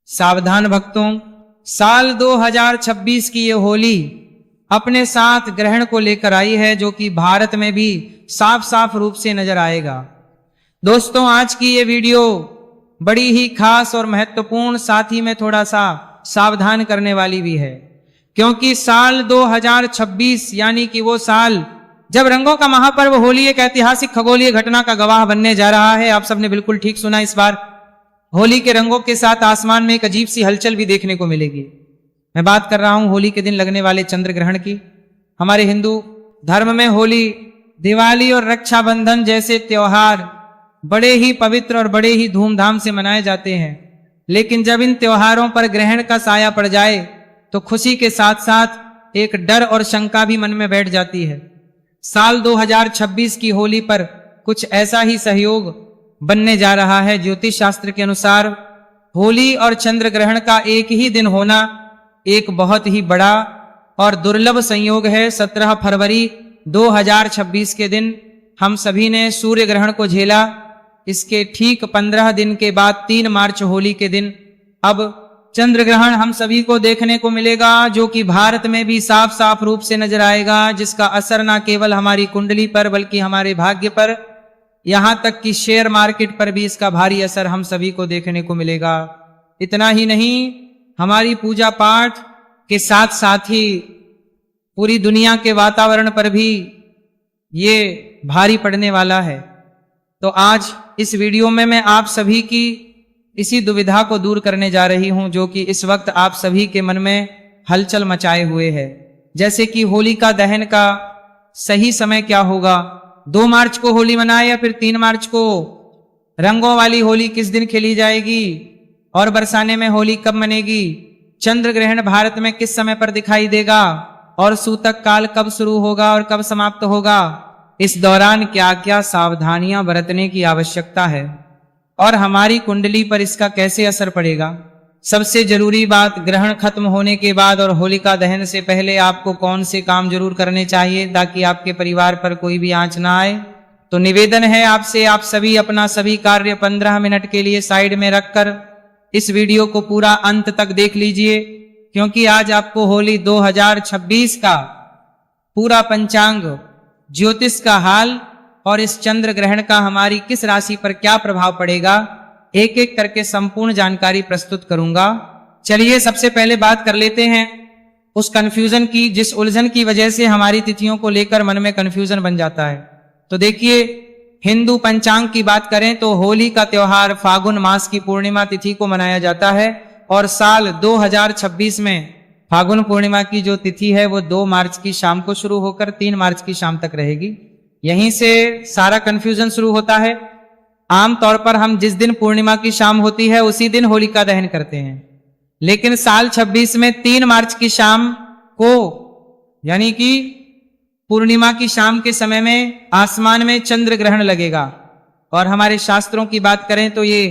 सावधान भक्तों, साल 2026 की ये होली अपने साथ ग्रहण को लेकर आई है, जो कि भारत में भी साफ साफ रूप से नजर आएगा। दोस्तों, आज की ये वीडियो बड़ी ही खास और महत्वपूर्ण, साथ ही में थोड़ा सा सावधान करने वाली भी है, क्योंकि साल 2026 यानी कि वो साल जब रंगों का महापर्व होली एक ऐतिहासिक खगोलीय घटना का गवाह बनने जा रहा है। आप सबने बिल्कुल ठीक सुना, इस बार होली के रंगों के साथ आसमान में एक अजीब सी हलचल भी देखने को मिलेगी। मैं बात कर रहा हूं होली के दिन लगने वाले चंद्र ग्रहण की। हमारे हिंदू धर्म में होली, दिवाली और रक्षाबंधन जैसे त्योहार बड़े ही पवित्र और बड़े ही धूमधाम से मनाए जाते हैं, लेकिन जब इन त्योहारों पर ग्रहण का साया पड़ जाए तो खुशी के साथ साथ एक डर और शंका भी मन में बैठ जाती है। साल 2026 की होली पर कुछ ऐसा ही सहयोग बनने जा रहा है। ज्योतिष शास्त्र के अनुसार होली और चंद्र ग्रहण का एक ही दिन होना एक बहुत ही बड़ा और दुर्लभ संयोग है। 17 फरवरी 2026 के दिन हम सभी ने सूर्य ग्रहण को झेला। इसके ठीक 15 दिन के बाद 3 मार्च होली के दिन अब चंद्र ग्रहण हम सभी को देखने को मिलेगा, जो कि भारत में भी साफ साफ रूप से नजर आएगा, जिसका असर न केवल हमारी कुंडली पर बल्कि हमारे भाग्य पर, यहां तक कि शेयर मार्केट पर भी इसका भारी असर हम सभी को देखने को मिलेगा। इतना ही नहीं, हमारी पूजा पाठ के साथ साथ ही पूरी दुनिया के वातावरण पर भी ये भारी पड़ने वाला है। तो आज इस वीडियो में मैं आप सभी की इसी दुविधा को दूर करने जा रही हूं, जो कि इस वक्त आप सभी के मन में हलचल मचाए हुए है। जैसे कि होलिका दहन का सही समय क्या होगा, 2 मार्च को होली मनाए या फिर 3 मार्च को, रंगों वाली होली किस दिन खेली जाएगी और बरसाने में होली कब मनेगी, चंद्र ग्रहण भारत में किस समय पर दिखाई देगा और सूतक काल कब शुरू होगा और कब समाप्त होगा, इस दौरान क्या क्या सावधानियां बरतने की आवश्यकता है और हमारी कुंडली पर इसका कैसे असर पड़ेगा। सबसे जरूरी बात, ग्रहण खत्म होने के बाद और होलिका दहन से पहले आपको कौन से काम जरूर करने चाहिए ताकि आपके परिवार पर कोई भी आंच ना आए। तो निवेदन है आपसे, आप सभी अपना सभी कार्य 15 मिनट के लिए साइड में रखकर इस वीडियो को पूरा अंत तक देख लीजिए, क्योंकि आज आपको होली 2026 का पूरा पंचांग, ज्योतिष का हाल और इस चंद्र ग्रहण का हमारी किस राशि पर क्या प्रभाव पड़ेगा, एक एक करके संपूर्ण जानकारी प्रस्तुत करूंगा। चलिए सबसे पहले बात कर लेते हैं उस कंफ्यूजन की, जिस उलझन की वजह से हमारी तिथियों को लेकर मन में कंफ्यूजन बन जाता है। तो देखिए, हिंदू पंचांग की बात करें तो होली का त्योहार फागुन मास की पूर्णिमा तिथि को मनाया जाता है और साल 2026 में फागुन पूर्णिमा की जो तिथि है वो 2 मार्च की शाम को शुरू होकर 3 मार्च की शाम तक रहेगी। यहीं से सारा कंफ्यूजन शुरू होता है। आमतौर पर हम जिस दिन पूर्णिमा की शाम होती है उसी दिन होलिका दहन करते हैं, लेकिन साल 26 में 3 मार्च की शाम को, यानी कि पूर्णिमा की शाम के समय में आसमान में चंद्र ग्रहण लगेगा। और हमारे शास्त्रों की बात करें तो ये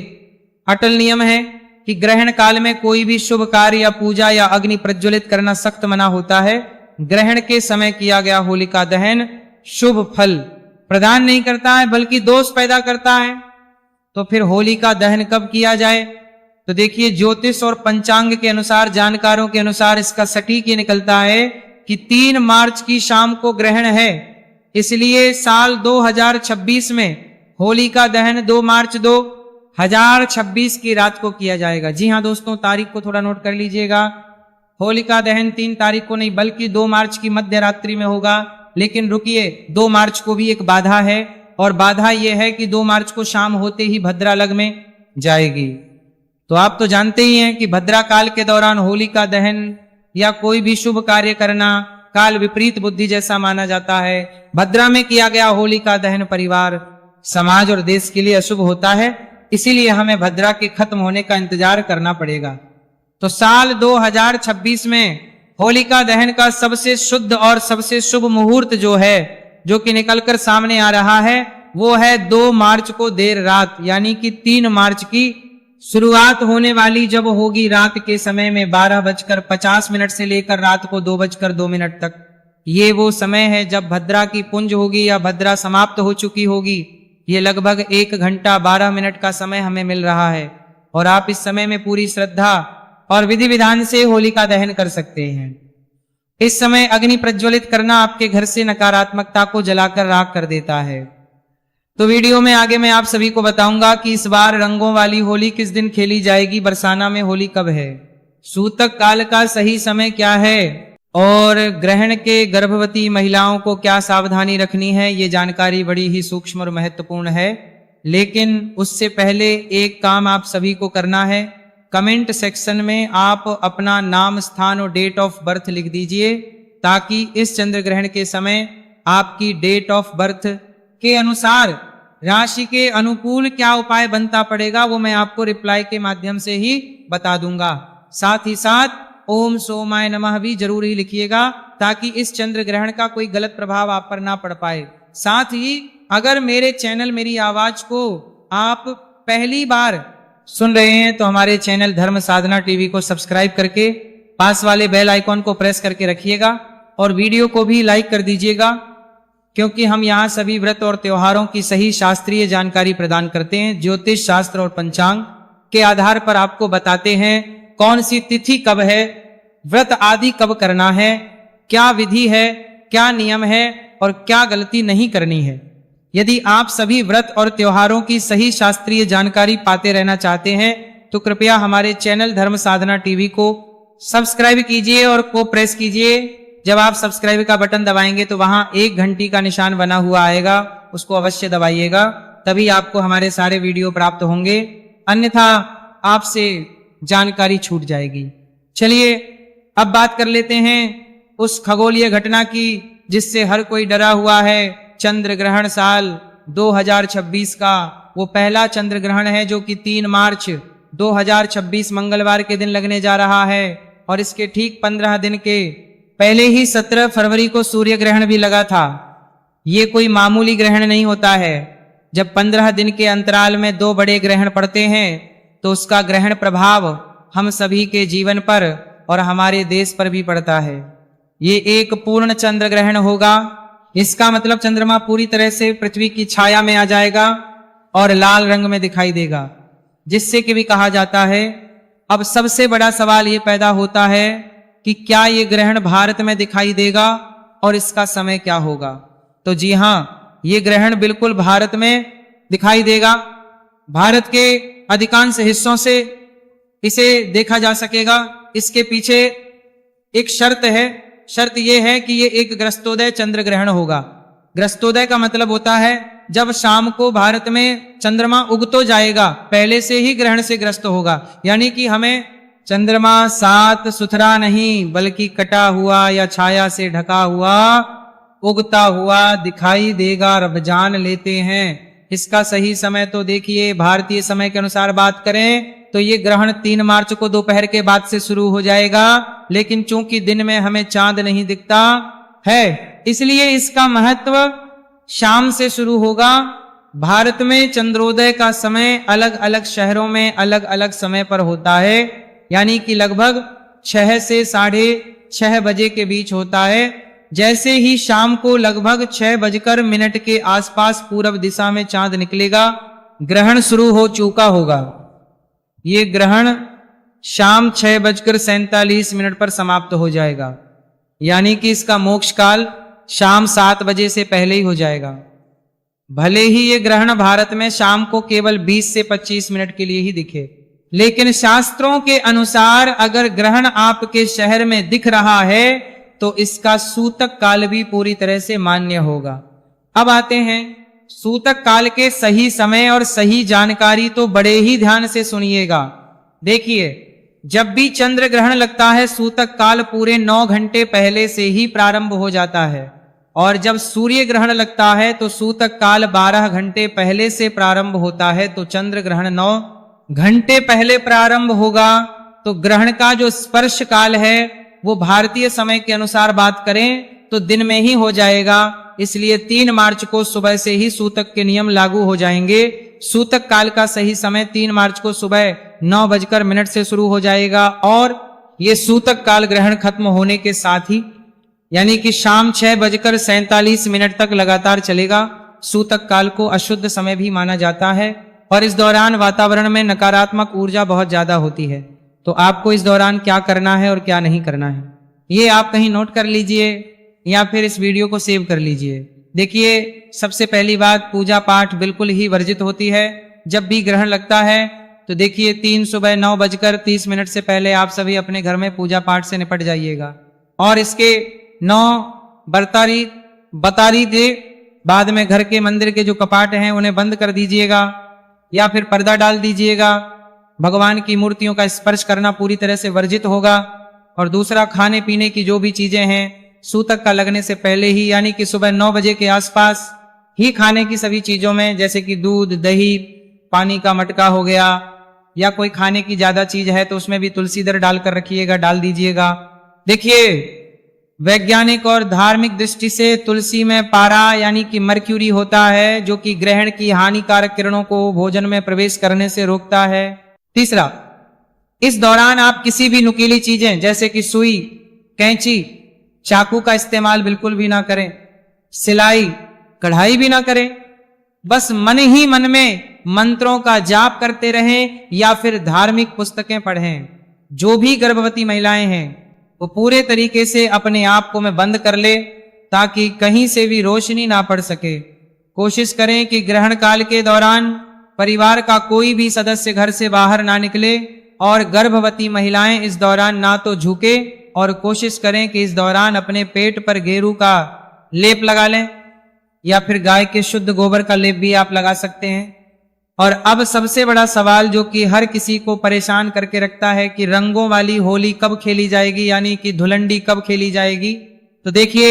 अटल नियम है कि ग्रहण काल में कोई भी शुभ कार्य या पूजा या अग्नि प्रज्वलित करना सख्त मना होता है। ग्रहण के समय किया गया होलिका दहन शुभ फल प्रदान नहीं करता है बल्कि दोष पैदा करता है। तो फिर होलिका दहन कब किया जाए? तो देखिए, ज्योतिष और पंचांग के अनुसार, जानकारों के अनुसार इसका सटीक ये निकलता है कि 3 मार्च की शाम को ग्रहण है, इसलिए साल 2026 में होलिका दहन 2 मार्च 2026 की रात को किया जाएगा। जी हाँ दोस्तों, तारीख को थोड़ा नोट कर लीजिएगा। होलिका दहन 3 तारीख को नहीं बल्कि 2 मार्च की मध्य रात्रि में होगा। लेकिन रुकिए, 2 मार्च को भी एक बाधा है, और बाधा यह है कि 2 मार्च को शाम होते ही भद्रा लग में जाएगी। तो आप तो जानते ही हैं कि भद्रा काल के दौरान होलिका दहन या कोई भी शुभ कार्य करना काल विपरीत बुद्धि जैसा माना जाता है। भद्रा में किया गया होलिका दहन परिवार, समाज और देश के लिए अशुभ होता है, इसीलिए हमें भद्रा के खत्म होने का इंतजार करना पड़ेगा। तो साल 2026 में होलिका दहन का सबसे शुद्ध और सबसे शुभ मुहूर्त जो है, जो कि निकलकर सामने आ रहा है, वो है 2 मार्च को देर रात, यानी कि 3 मार्च की शुरुआत होने वाली जब होगी रात के समय में 12:50 से लेकर रात को 2:02 तक। ये वो समय है जब भद्रा की पुंज होगी या भद्रा समाप्त हो चुकी होगी। ये लगभग 1 घंटा 12 मिनट का समय हमें मिल रहा है और आप इस समय में पूरी श्रद्धा और विधि विधान से होलिका दहन कर सकते हैं। इस समय अग्नि प्रज्वलित करना आपके घर से नकारात्मकता को जलाकर राख कर देता है। तो वीडियो में आगे मैं आप सभी को बताऊंगा कि इस बार रंगों वाली होली किस दिन खेली जाएगी, बरसाना में होली कब है, सूतक काल का सही समय क्या है और ग्रहण के गर्भवती महिलाओं को क्या सावधानी रखनी है। ये जानकारी बड़ी ही सूक्ष्म और महत्वपूर्ण है, लेकिन उससे पहले एक काम आप सभी को करना है। कमेंट सेक्शन में आप अपना नाम, स्थान और डेट ऑफ बर्थ लिख दीजिए, ताकि इस चंद्र ग्रहण के समय आपकी डेट ऑफ बर्थ के अनुसार राशि के अनुकूल क्या उपाय बनता पड़ेगा वो मैं आपको रिप्लाई के माध्यम से ही बता दूंगा। साथ ही साथ ओम सोमाय नमः भी जरूर ही लिखिएगा, ताकि इस चंद्र ग्रहण का कोई गलत प्रभाव आप पर ना पड़ पाए। साथ ही अगर मेरे चैनल, मेरी आवाज को आप पहली बार सुन रहे हैं तो हमारे चैनल धर्म साधना टीवी को सब्सक्राइब करके पास वाले बेल आइकॉन को प्रेस करके रखिएगा और वीडियो को भी लाइक कर दीजिएगा, क्योंकि हम यहाँ सभी व्रत और त्योहारों की सही शास्त्रीय जानकारी प्रदान करते हैं। ज्योतिष शास्त्र और पंचांग के आधार पर आपको बताते हैं कौन सी तिथि कब है, व्रत आदि कब करना है, क्या विधि है, क्या नियम है और क्या गलती नहीं करनी है। यदि आप सभी व्रत और त्योहारों की सही शास्त्रीय जानकारी पाते रहना चाहते हैं तो कृपया हमारे चैनल धर्म साधना टीवी को सब्सक्राइब कीजिए और को प्रेस कीजिए। जब आप सब्सक्राइब का बटन दबाएंगे तो वहां एक घंटी का निशान बना हुआ आएगा, उसको अवश्य दबाइएगा, तभी आपको हमारे सारे वीडियो प्राप्त होंगे, अन्यथा आपसे जानकारी छूट जाएगी। चलिए अब बात कर लेते हैं उस खगोलीय घटना की जिससे हर कोई डरा हुआ है। चंद्र ग्रहण साल 2026 का वो पहला चंद्र ग्रहण है जो कि 3 मार्च 2026 मंगलवार के दिन लगने जा रहा है और इसके ठीक 15 दिन के पहले ही 17 फरवरी को सूर्य ग्रहण भी लगा था। ये कोई मामूली ग्रहण नहीं होता है। जब 15 दिन के अंतराल में 2 बड़े ग्रहण पड़ते हैं तो उसका ग्रहण प्रभाव हम सभी के जीवन पर और हमारे देश पर भी पड़ता है। ये एक पूर्ण चंद्र ग्रहण होगा। इसका मतलब चंद्रमा पूरी तरह से पृथ्वी की छाया में आ जाएगा और लाल रंग में दिखाई देगा, जिससे कि भी कहा जाता है। अब सबसे बड़ा सवाल ये पैदा होता है कि क्या ये ग्रहण भारत में दिखाई देगा और इसका समय क्या होगा। तो जी हाँ, ये ग्रहण बिल्कुल भारत में दिखाई देगा। भारत के अधिकांश हिस्सों से इसे देखा जा सकेगा। इसके पीछे एक शर्त है। शर्त यह है कि ये एक ग्रस्तोदय चंद्र ग्रहण होगा। ग्रस्तोदय का मतलब होता है जब शाम को भारत में चंद्रमा उग तो जाएगा, पहले से ही ग्रहण से ग्रस्त होगा। यानी कि हमें चंद्रमा साफ सुथरा नहीं बल्कि कटा हुआ या छाया से ढका हुआ उगता हुआ दिखाई देगा, रब जान लेते हैं। इसका सही समय तो देखिए, भारतीय समय के अनुसार बात करें तो ये ग्रहण 3 मार्च को दोपहर के बाद से शुरू हो जाएगा, लेकिन चूंकि दिन में हमें चांद नहीं दिखता है इसलिए इसका महत्व शाम से शुरू होगा। भारत में चंद्रोदय का समय अलग अलग शहरों में अलग अलग समय पर होता है, यानी कि लगभग 6 से 6:30 बजे के बीच होता है। जैसे ही शाम को लगभग 6:00 के आसपास पूरब दिशा में चांद निकलेगा, ग्रहण शुरू हो चुका होगा। ये ग्रहण शाम 6:47 पर समाप्त हो जाएगा, यानी कि इसका मोक्ष काल शाम 7 बजे से पहले ही हो जाएगा। भले ही ये ग्रहण भारत में शाम को केवल 20 से 25 मिनट के लिए ही दिखे, लेकिन शास्त्रों के अनुसार अगर ग्रहण आपके शहर में दिख रहा है तो इसका सूतक काल भी पूरी तरह से मान्य होगा। अब आते हैं सूतक काल के सही समय और सही जानकारी, तो बड़े ही ध्यान से सुनिएगा। देखिए, जब भी चंद्र ग्रहण लगता है सूतक काल पूरे 9 घंटे पहले से ही प्रारंभ हो जाता है, और जब सूर्य ग्रहण लगता है तो सूतक काल 12 घंटे पहले से प्रारंभ होता है। तो चंद्र ग्रहण 9 घंटे पहले प्रारंभ होगा। तो ग्रहण का जो स्पर्श काल है वो भारतीय समय के अनुसार बात करें तो दिन में ही हो जाएगा। इसलिए 3 मार्च को सुबह से ही सूतक के नियम लागू हो जाएंगे। सूतक काल का सही समय 3 मार्च को सुबह 9:00 से शुरू हो जाएगा और ये सूतक काल ग्रहण खत्म होने के साथ ही, यानी कि शाम 6:47 तक लगातार चलेगा। सूतक काल को अशुद्ध समय भी माना जाता है और इस दौरान वातावरण में नकारात्मक ऊर्जा बहुत ज्यादा होती है। तो आपको इस दौरान क्या करना है और क्या नहीं करना है, ये आप कहीं नोट कर लीजिए या फिर इस वीडियो को सेव कर लीजिए। देखिए, सबसे पहली बात, पूजा पाठ बिल्कुल ही वर्जित होती है। जब भी ग्रहण लगता है तो देखिए 3 सुबह 9:30 से पहले आप सभी अपने घर में पूजा पाठ से निपट जाइएगा और इसके 9 बतारी दे बाद में घर के मंदिर के जो कपाट हैं उन्हें बंद कर दीजिएगा या फिर पर्दा डाल दीजिएगा। भगवान की मूर्तियों का स्पर्श करना पूरी तरह से वर्जित होगा। और दूसरा, खाने पीने की जो भी चीजें हैं सूतक का लगने से पहले ही, यानी कि सुबह 9 बजे के आसपास ही खाने की सभी चीजों में, जैसे कि दूध, दही, पानी का मटका हो गया या कोई खाने की ज्यादा चीज है तो उसमें भी तुलसी दर डालकर रखिएगा, डाल दीजिएगा। देखिए, वैज्ञानिक और धार्मिक दृष्टि से तुलसी में पारा यानी कि मर्क्यूरी होता है, जो कि ग्रहण की हानिकारक किरणों को भोजन में प्रवेश करने से रोकता है। तीसरा, इस दौरान आप किसी भी नुकीली चीजें जैसे कि सुई, कैंची, चाकू का इस्तेमाल बिल्कुल भी ना करें। सिलाई, कढ़ाई भी ना करें। बस मन ही मन में मंत्रों का जाप करते रहें या फिर धार्मिक पुस्तकें पढ़ें। जो भी गर्भवती महिलाएं हैं वो पूरे तरीके से अपने आप को में बंद कर ले ताकि कहीं से भी रोशनी ना पड़ सके। कोशिश करें कि ग्रहण काल के दौरान परिवार का कोई भी सदस्य घर से बाहर ना निकले और गर्भवती महिलाएं इस दौरान ना तो झुके और कोशिश करें कि इस दौरान अपने पेट पर गेरू का लेप लगा लें या फिर गाय के शुद्ध गोबर का लेप भी आप लगा सकते हैं। और अब सबसे बड़ा सवाल जो कि हर किसी को परेशान करके रखता है कि रंगों वाली होली कब खेली जाएगी, यानी कि धुलंडी कब खेली जाएगी। तो देखिए,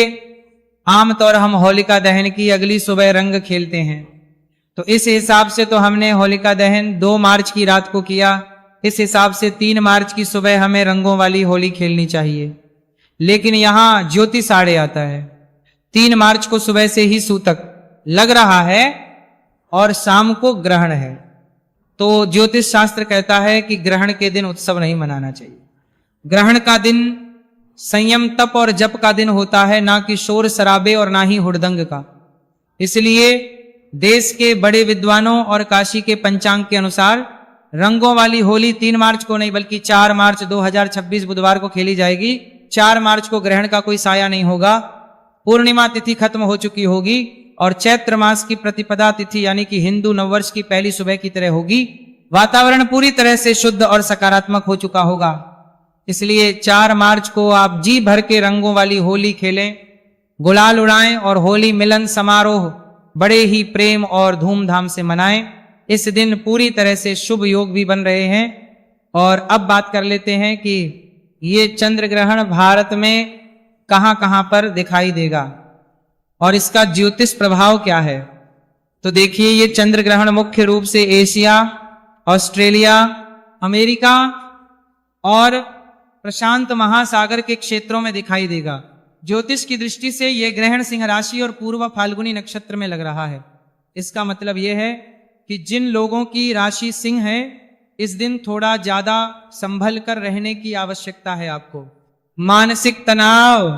आमतौर हम होलिका दहन की अगली सुबह रंग खेलते हैं, तो इस हिसाब से तो हमने होलिका दहन 2 मार्च की रात को किया। इस हिसाब से 3 मार्च की सुबह हमें रंगों वाली होली खेलनी चाहिए। लेकिन यहां ज्योतिष आड़े आता है। 3 मार्च को सुबह से ही सूतक लग रहा है और शाम को ग्रहण है, तो ज्योतिष शास्त्र कहता है कि ग्रहण के दिन उत्सव नहीं मनाना चाहिए। ग्रहण का दिन संयम, तप और जप का दिन होता है, ना कि शोर शराबे और ना ही हुड़दंग का। इसलिए देश के बड़े विद्वानों और काशी के पंचांग के अनुसार रंगों वाली होली 3 मार्च को नहीं बल्कि 4 मार्च 2026 बुधवार को खेली जाएगी। 4 मार्च को ग्रहण का कोई साया नहीं होगा, पूर्णिमा तिथि खत्म हो चुकी होगी और चैत्र मास की प्रतिपदा तिथि यानी कि हिंदू नववर्ष की पहली सुबह की तरह होगी। वातावरण पूरी तरह से शुद्ध और सकारात्मक हो चुका होगा। इसलिए 4 मार्च को आप जी भर के रंगों वाली होली खेलें, गुलाल उड़ाएं और होली मिलन समारोह बड़े ही प्रेम और धूमधाम से मनाएं। इस दिन पूरी तरह से शुभ योग भी बन रहे हैं। और अब बात कर लेते हैं कि ये चंद्र ग्रहण भारत में कहां कहां पर दिखाई देगा और इसका ज्योतिष प्रभाव क्या है। तो देखिए, ये चंद्र ग्रहण मुख्य रूप से एशिया, ऑस्ट्रेलिया, अमेरिका और प्रशांत महासागर के क्षेत्रों में दिखाई देगा। ज्योतिष की दृष्टि से यह ग्रहण सिंह राशि और पूर्व फाल्गुनी नक्षत्र में लग रहा है। इसका मतलब यह है कि जिन लोगों की राशि सिंह है, इस दिन थोड़ा ज्यादा संभल कर रहने की आवश्यकता है। आपको मानसिक तनाव,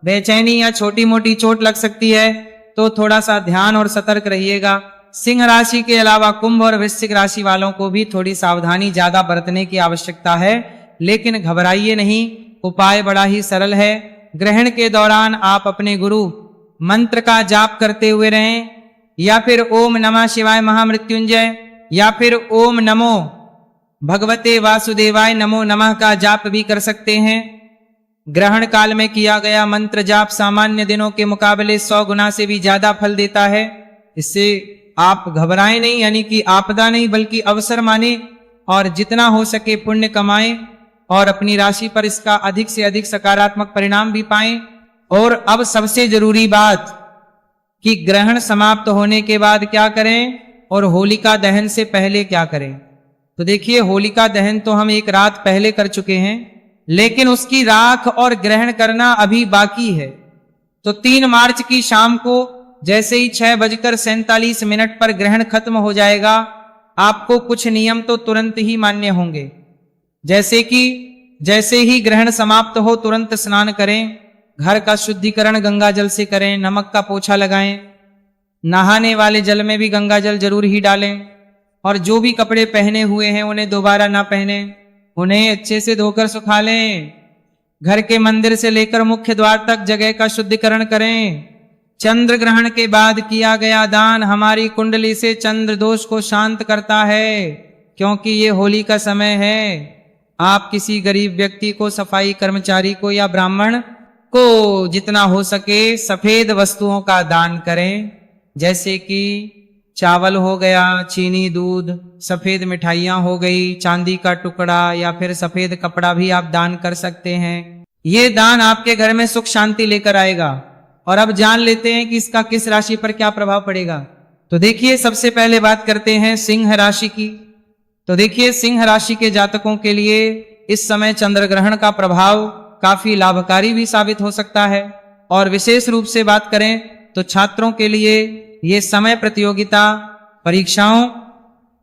बेचैनी या छोटी मोटी चोट लग सकती है, तो थोड़ा सा ध्यान और सतर्क रहिएगा। सिंह राशि के अलावा कुंभ और वृश्चिक राशि वालों को भी थोड़ी सावधानी ज्यादा बरतने की आवश्यकता है, लेकिन घबराइए नहीं। उपाय बड़ा ही सरल है। ग्रहण के दौरान आप अपने गुरु मंत्र का जाप करते हुए रहें या फिर ओम नमः शिवाय महामृत्युंजय या फिर ओम नमो भगवते वासुदेवाय नमो नमः का जाप भी कर सकते हैं। ग्रहण काल में किया गया मंत्र जाप सामान्य दिनों के मुकाबले 100 गुना से भी ज्यादा फल देता है। इससे आप घबराएं नहीं, यानी कि आपदा नहीं बल्कि अवसर माने और जितना हो सके पुण्य कमाएं और अपनी राशि पर इसका अधिक से अधिक सकारात्मक परिणाम भी पाएं। और अब सबसे जरूरी बात कि ग्रहण समाप्त होने के बाद क्या करें और होलिका दहन से पहले क्या करें। तो देखिए, होलिका दहन तो हम एक रात पहले कर चुके हैं, लेकिन उसकी राख और ग्रहण करना अभी बाकी है। तो 3 मार्च की शाम को जैसे ही 6:47 पर ग्रहण खत्म हो जाएगा, आपको कुछ नियम तो तुरंत ही मान्य होंगे। जैसे ही ग्रहण समाप्त हो तुरंत स्नान करें, घर का शुद्धिकरण गंगा जल से करें, नमक का पोछा लगाएं, नहाने वाले जल में भी गंगा जल जरूर ही डालें और जो भी कपड़े पहने हुए हैं उन्हें दोबारा ना पहने, उन्हें अच्छे से धोकर सुखा लें। घर के मंदिर से लेकर मुख्य द्वार तक जगह का शुद्धिकरण करें। चंद्र ग्रहण के बाद किया गया दान हमारी कुंडली से चंद्र दोष को शांत करता है, क्योंकि ये होली का समय है। आप किसी गरीब व्यक्ति को, सफाई कर्मचारी को या ब्राह्मण को जितना हो सके सफेद वस्तुओं का दान करें, जैसे कि चावल हो गया, चीनी, दूध, सफेद मिठाइयां हो गई, चांदी का टुकड़ा या फिर सफेद कपड़ा भी आप दान कर सकते हैं। ये दान आपके घर में सुख शांति लेकर आएगा। और अब जान लेते हैं कि इसका किस राशि पर क्या प्रभाव पड़ेगा। तो देखिए, सबसे पहले बात करते हैं सिंह राशि की। तो देखिए, सिंह राशि के जातकों के लिए इस समय चंद्र ग्रहण का प्रभाव काफी लाभकारी भी साबित हो सकता है। और विशेष रूप से बात करें तो छात्रों के लिए ये समय प्रतियोगिता, परीक्षाओं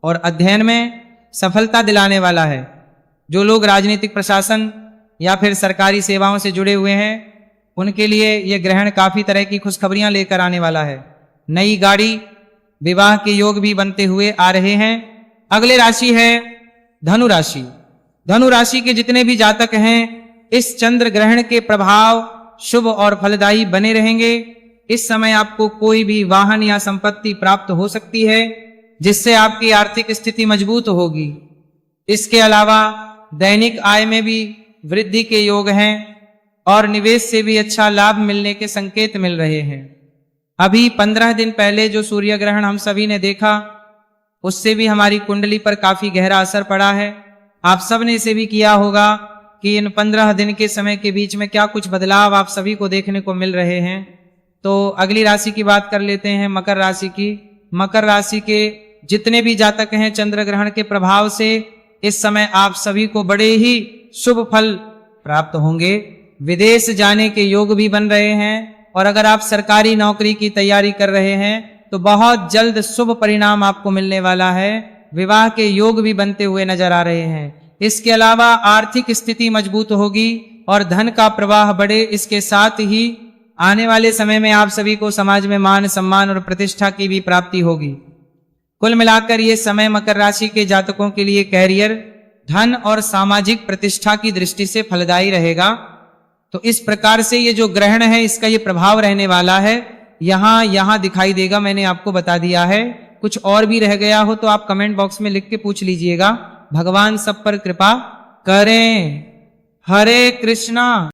और अध्ययन में सफलता दिलाने वाला है। जो लोग राजनीतिक प्रशासन या फिर सरकारी सेवाओं से जुड़े हुए हैं उनके लिए यह ग्रहण काफी तरह की खुशखबरियां लेकर आने वाला है। नई गाड़ी, विवाह के योग भी बनते हुए आ रहे हैं। अगले राशि है धनु राशि। धनु राशि के जितने भी जातक हैं इस चंद्र ग्रहण के प्रभाव शुभ और फलदायी बने रहेंगे। इस समय आपको कोई भी वाहन या संपत्ति प्राप्त हो सकती है, जिससे आपकी आर्थिक स्थिति मजबूत होगी। इसके अलावा दैनिक आय में भी वृद्धि के योग हैं और निवेश से भी अच्छा लाभ मिलने के संकेत मिल रहे हैं। अभी 15 दिन पहले जो सूर्य ग्रहण हम सभी ने देखा, उससे भी हमारी कुंडली पर काफी गहरा असर पड़ा है। आप सब ने इसे भी किया होगा कि इन 15 दिन के समय के बीच में क्या कुछ बदलाव आप सभी को देखने को मिल रहे हैं। तो अगली राशि की बात कर लेते हैं, मकर राशि की। मकर राशि के जितने भी जातक हैं चंद्र ग्रहण के प्रभाव से इस समय आप सभी को बड़े ही शुभ फल प्राप्त होंगे। विदेश जाने के योग भी बन रहे हैं और अगर आप सरकारी नौकरी की तैयारी कर रहे हैं तो बहुत जल्द शुभ परिणाम आपको मिलने वाला है। विवाह के योग भी बनते हुए नजर आ रहे हैं। इसके अलावा आर्थिक स्थिति मजबूत होगी और धन का प्रवाह बढ़े। इसके साथ ही आने वाले समय में आप सभी को समाज में मान सम्मान और प्रतिष्ठा की भी प्राप्ति होगी। कुल मिलाकर ये समय मकर राशि के जातकों के लिए कैरियर, धन और सामाजिक प्रतिष्ठा की दृष्टि से फलदायी रहेगा। तो इस प्रकार से ये जो ग्रहण है इसका ये प्रभाव रहने वाला है। यहाँ दिखाई देगा, मैंने आपको बता दिया है। कुछ और भी रह गया हो तो आप कमेंट बॉक्स में लिख के पूछ लीजिएगा। भगवान सब पर कृपा करें। हरे कृष्णा।